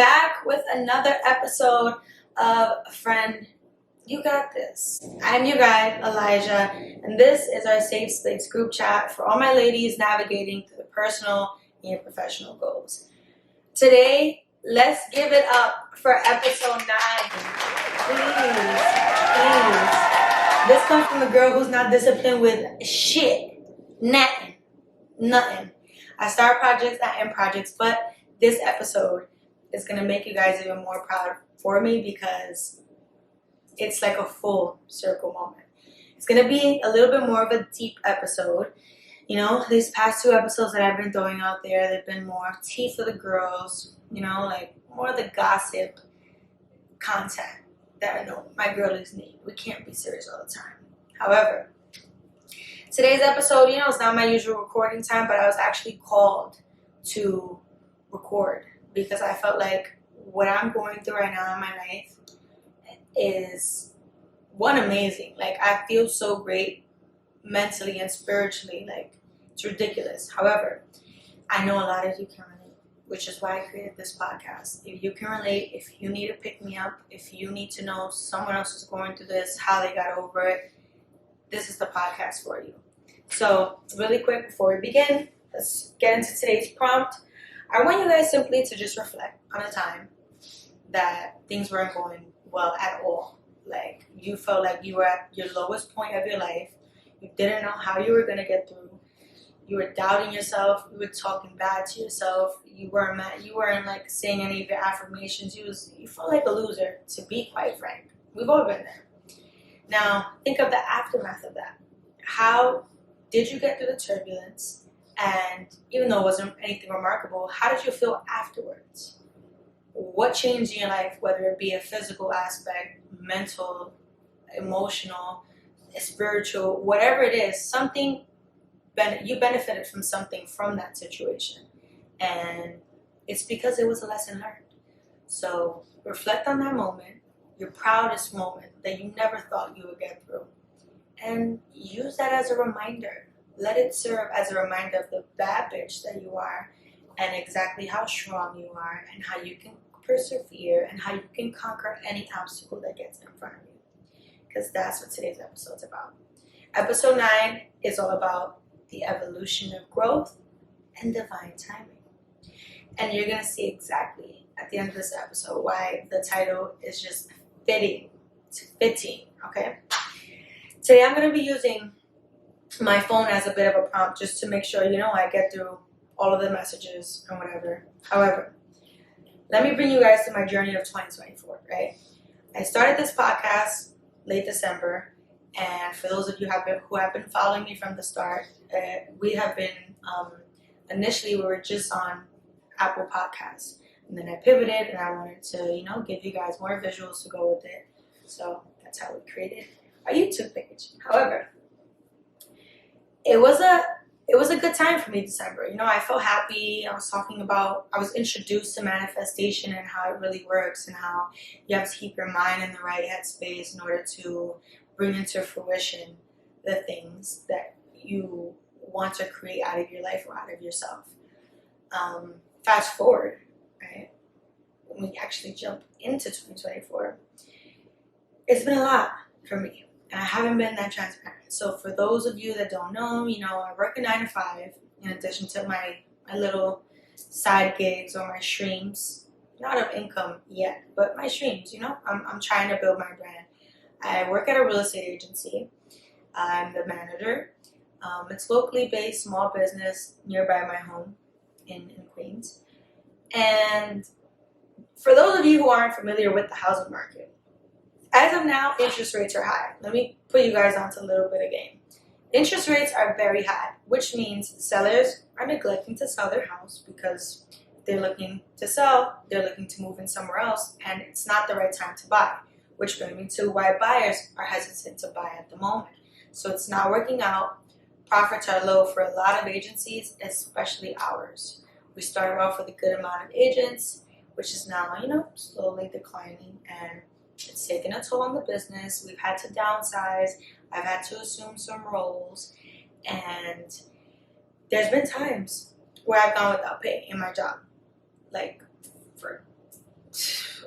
back with another episode of Friend, You Got This. I'm your guide, Elijah, and this is our Safe Space group chat for all my ladies navigating through the personal and professional goals. Today, let's give it up for episode 9. Please. This comes from a girl who's not disciplined with shit. Nothing. I start projects, I end projects, but this episode is going to make you guys even more proud for me because it's like a full circle moment. It's going to be a little bit more of a deep episode. You know, these past 2 episodes that I've been throwing out there, they've been more tea for the girls, you know, like more of the gossip content that I know my girlies need. We can't be serious all the time. However, today's episode, you know, it's not my usual recording time, but I was actually called to record because I felt like what I'm going through right now in my life is one, amazing. Like, I feel so great mentally and spiritually. Like, it's ridiculous. However, I know a lot of you can relate, which is why I created this podcast. If you can relate, if you need to pick me up, if you need to know someone else is going through this, how they got over it, this is the podcast for you. So, really quick before we begin, let's get into today's prompt. I want you guys simply to just reflect on a time that things weren't going well at all. Like, you felt like you were at your lowest point of your life. You didn't know how you were going to get through. You were doubting yourself. You were talking bad to yourself. You weren't like saying any of your affirmations. You felt like a loser, to be quite frank. We've all been there. Now, think of the aftermath of that. How did you get through the turbulence? And even though it wasn't anything remarkable, how did you feel afterwards? What changed in your life, whether it be a physical aspect, mental, emotional, spiritual, whatever it is, something, you benefited from something from that situation. And it's because it was a lesson learned. So reflect on that moment, your proudest moment that you never thought you would get through. And use that as a reminder. Let it serve as a reminder of the bad bitch that you are and exactly how strong you are and how you can persevere and how you can conquer any obstacle that gets in front of you. Because that's what today's episode's about. Episode 9 is all about the evolution of growth and divine timing. And you're going to see exactly at the end of this episode why the title is just fitting. It's fitting, okay? Today I'm going to be using my phone as a bit of a prompt just to make sure, you know, I get through all of the messages and whatever. However, let me bring you guys to my journey of 2024, right? I started this podcast late December, and for those of you who have been following me from the start, we have been, initially we were just on Apple Podcasts, and then I pivoted and I wanted to, you know, give you guys more visuals to go with it. So that's how we created our YouTube page. However, it was a good time for me, December. You know, I felt happy. I was introduced to manifestation and how it really works and how you have to keep your mind in the right headspace in order to bring into fruition the things that you want to create out of your life or out of yourself. Fast forward, right? When we actually jump into 2024, it's been a lot for me. And I haven't been that transparent. So for those of you that don't know, you know, I work a 9 to 5 in addition to my little side gigs or my streams. Not of income yet, but my streams, you know. I'm trying to build my brand. I work at a real estate agency. I'm the manager. It's locally based, small business nearby my home in Queens. And for those of you who aren't familiar with the housing market, as of now, interest rates are high. Let me put you guys onto a little bit of game. Interest rates are very high, which means sellers are neglecting to sell their house because they're looking to sell, they're looking to move in somewhere else, and it's not the right time to buy, which brings me to why buyers are hesitant to buy at the moment. So it's not working out. Profits are low for a lot of agencies, especially ours. We started off with a good amount of agents, which is now, you know, slowly declining, and it's taken a toll on the business. We've had to downsize. I've had to assume some roles. And there's been times where I've gone without pay in my job. Like, for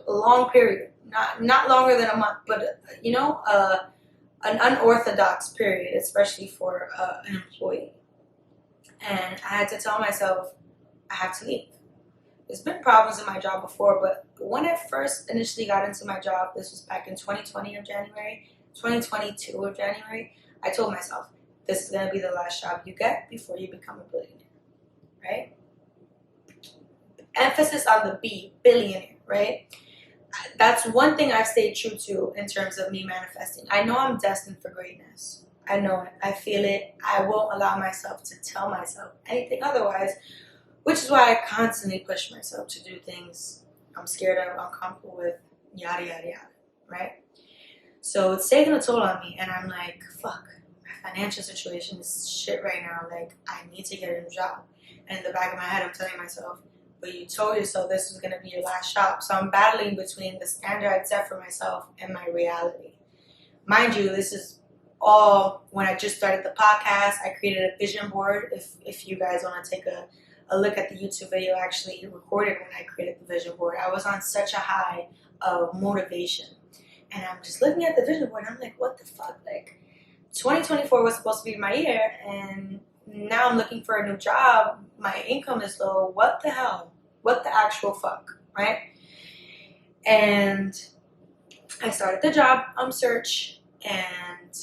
a long period, not longer than a month, but an unorthodox period, especially for an employee. And I had to tell myself I have to leave. There's been problems in my job before, but when I first initially got into my job, this was back in 2020 of January, 2022 of January, I told myself, this is going to be the last job you get before you become a billionaire, right? Emphasis on the B, billionaire, right? That's one thing I've stayed true to in terms of me manifesting. I know I'm destined for greatness. I know it. I feel it. I won't allow myself to tell myself anything otherwise, which is why I constantly push myself to do things I'm scared of, uncomfortable with, yada, yada, yada, right? So it's taking a toll on me, and I'm like, fuck, my financial situation is shit right now. Like, I need to get a new job. And in the back of my head, I'm telling myself, but you told yourself this was going to be your last job. So I'm battling between the standard I'd set for myself and my reality. Mind you, this is all when I just started the podcast. I created a vision board. If you guys want to take a look at the YouTube video I actually recorded when I created the vision board, I was on such a high of motivation. And I'm just looking at the vision board and I'm like, what the fuck? Like, 2024 was supposed to be my year, and now I'm looking for a new job. My income is low. What the hell? What the actual fuck, right? And I started the job search, and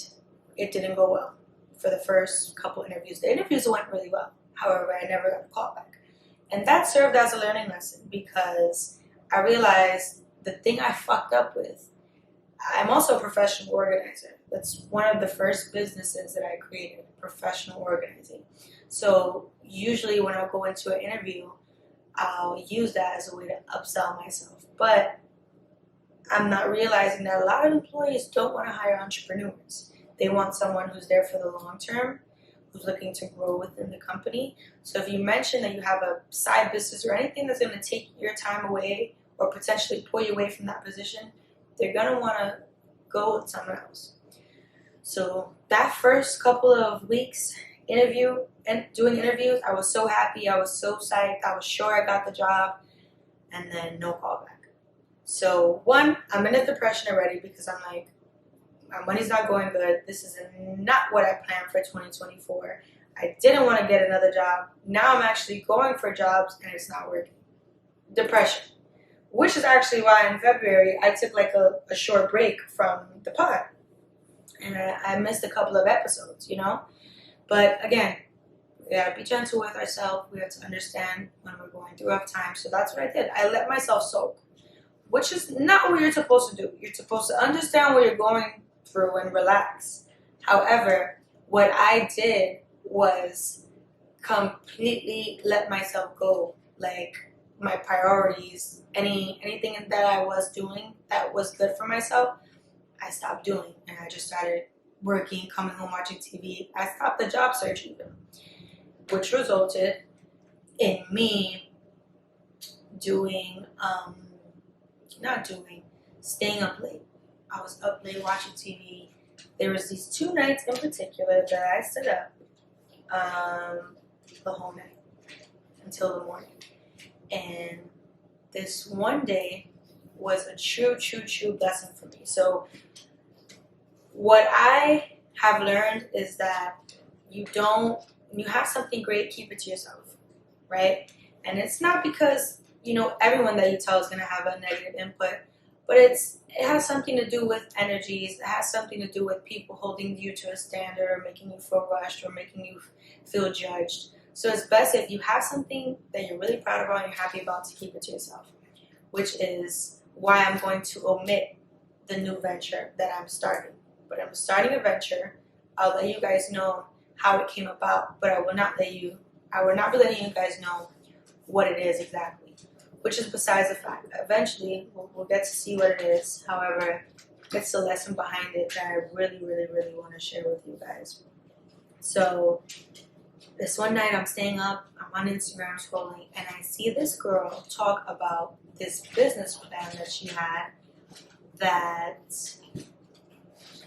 it didn't go well for the first couple interviews. The interviews went really well. However, I never got a call back. And that served as a learning lesson because I realized the thing I fucked up with, I'm also a professional organizer. That's one of the first businesses that I created, professional organizing. So usually when I go into an interview, I'll use that as a way to upsell myself. But I'm not realizing that a lot of employees don't want to hire entrepreneurs. They want someone who's there for the long term, who's looking to grow within the company. So if you mention that you have a side business or anything that's going to take your time away or potentially pull you away from that position, they're going to want to go with someone else. So that first couple of weeks doing interviews, I was so happy, I was so psyched, I was sure I got the job, and then no callback. So one, I'm in a depression already because I'm like, my money's not going good. This is not what I planned for 2024. I didn't want to get another job. Now I'm actually going for jobs and it's not working. Depression. Which is actually why in February I took like a short break from the pod. And I missed a couple of episodes, But again, we gotta be gentle with ourselves. We have to understand when we're going through rough times. So that's what I did. I let myself soak, which is not what you're supposed to do. You're supposed to understand what you're going through and relax. However, what I did was completely let myself go. Like my priorities, anything that I was doing that was good for myself, I stopped doing, and I just started working, coming home, watching TV. I stopped the job search even, which resulted in me staying up late. I was up late watching TV. There was these 2 nights in particular that I stayed up the whole night until the morning. And this one day was a true blessing for me. So what I have learned is that when you have something great, keep it to yourself, right? And it's not because, everyone that you tell is going to have a negative input, but it has something to do with energies. It has something to do with people holding you to a standard or making you feel rushed or making you feel judged. So it's best if you have something that you're really proud of and you're happy about to keep it to yourself, which is why I'm going to omit the new venture that I'm starting. But I'm starting a venture. I'll let you guys know how it came about, but I will not be letting you guys know what it is exactly, which is besides the fact. Eventually, we'll get to see what it is. However, it's a lesson behind it that I really want to share with you guys. So this one night I'm staying up, I'm on Instagram scrolling, and I see this girl talk about this business plan that she had that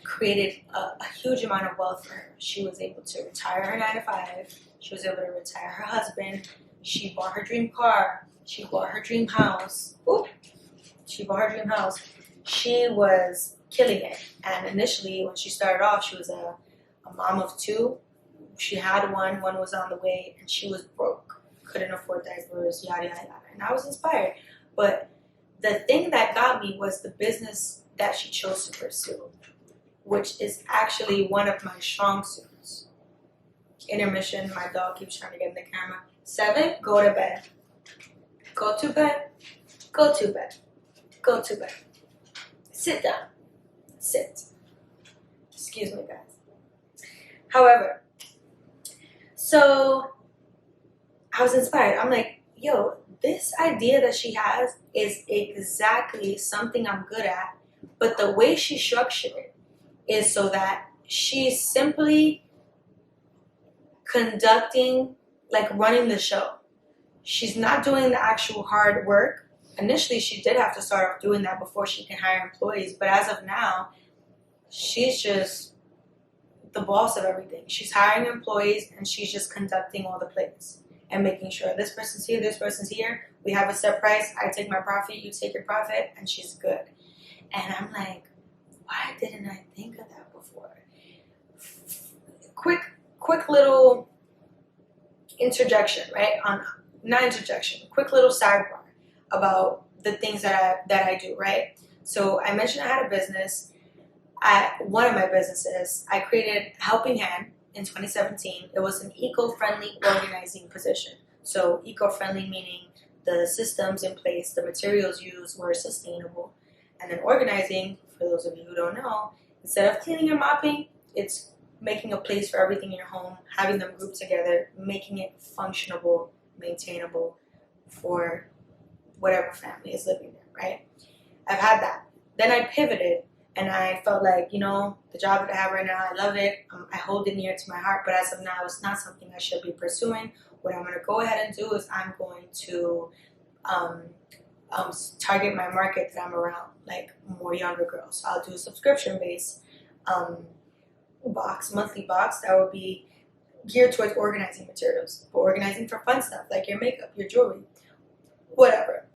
created a huge amount of wealth for her. She was able to retire her 9-to-5. She was able to retire her husband. She bought her dream car. She bought her dream house. Ooh. she bought her dream house. She was killing it. And initially, when she started off, she was a mom of two. She had one was on the way, and she was broke. Couldn't afford diapers, yada, yada, yada. And I was inspired. But the thing that got me was the business that she chose to pursue, which is actually one of my strong suits. Intermission, my dog keeps trying to get in the camera. 7, go to bed. Go to bed. Go to bed. Go to bed. Sit down. Sit. Excuse me, guys. However, so I was inspired. I'm like, yo, this idea that she has is exactly something I'm good at, but the way she structured it is so that she's simply conducting, like running the show. She's not doing the actual hard work. Initially, she did have to start off doing that before she can hire employees, but as of now, she's just the boss of everything. She's hiring employees, and she's just conducting all the plays and making sure this person's here, this person's here. We have a set price. I take my profit, you take your profit, and she's good. And I'm like, why didn't I think of that before? Quick little interjection, right? Not interjection. Quick little sidebar about the things that I do, right? So I mentioned I had a business. One of my businesses, I created Helping Hand in 2017. It was an eco-friendly organizing position. So eco-friendly meaning the systems in place, the materials used were sustainable. And then organizing, for those of you who don't know, instead of cleaning and mopping, it's making a place for everything in your home, having them grouped together, making it functionable, maintainable for whatever family is living there, right? I've had that. Then I pivoted, and I felt like, the job that I have right now, I love it. I hold it near to my heart, but as of now, it's not something I should be pursuing. What I'm going to go ahead and do is I'm going to target my market that I'm around, like more younger girls. So I'll do a subscription-based monthly box that will be geared towards organizing materials, but organizing for fun stuff like your makeup, your jewelry, whatever.